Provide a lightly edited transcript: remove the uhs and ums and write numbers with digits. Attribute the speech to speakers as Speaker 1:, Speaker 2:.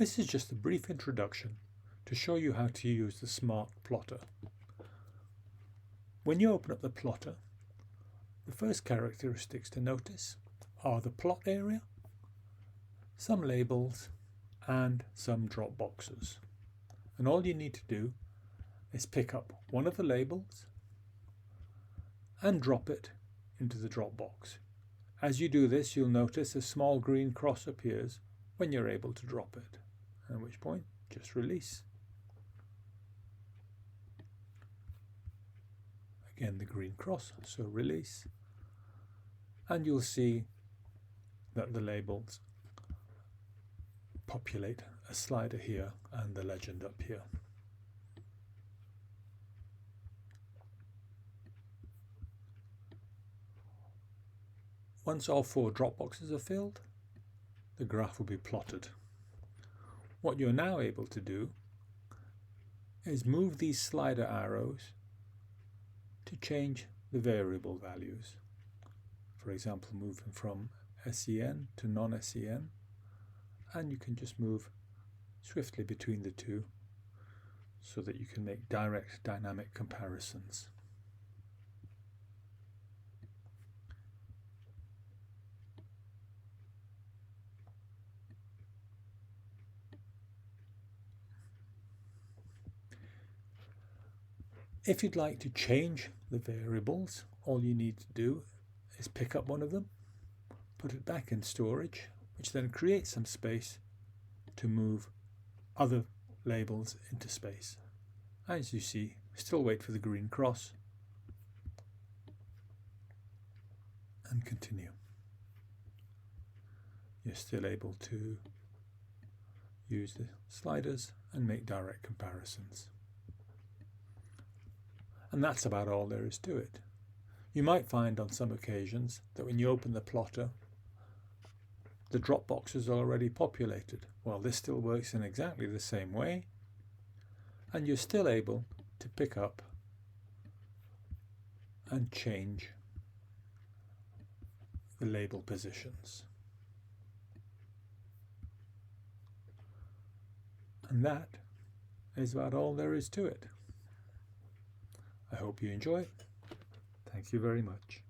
Speaker 1: This is just a brief introduction to show you how to use the Smart Plotter. When you open up the plotter, the first characteristics to notice are the plot area, some labels and some drop boxes. And all you need to do is pick up one of the labels and drop it into the drop box. As you do this, you'll notice a small green cross appears when you're able to drop it, at which point just release. Again the green cross, so release, and you'll see that the labels populate a slider here and the legend up here. Once all 4 drop boxes are filled, the graph will be plotted. What you're now able to do is move these slider arrows to change the variable values. For example, moving from SEN to non-SEN, and you can just move swiftly between the two so that you can make direct dynamic comparisons. If you'd like to change the variables, all you need to do is pick up one of them, put it back in storage, which then creates some space to move other labels into space. As you see, still wait for the green cross and continue. You're still able to use the sliders and make direct comparisons. And that's about all there is to it. You might find on some occasions that when you open the plotter, the drop box is already populated. Well, this still works in exactly the same way, and you're still able to pick up and change the label positions. And that is about all there is to it. I hope you enjoy it. Thank you very much.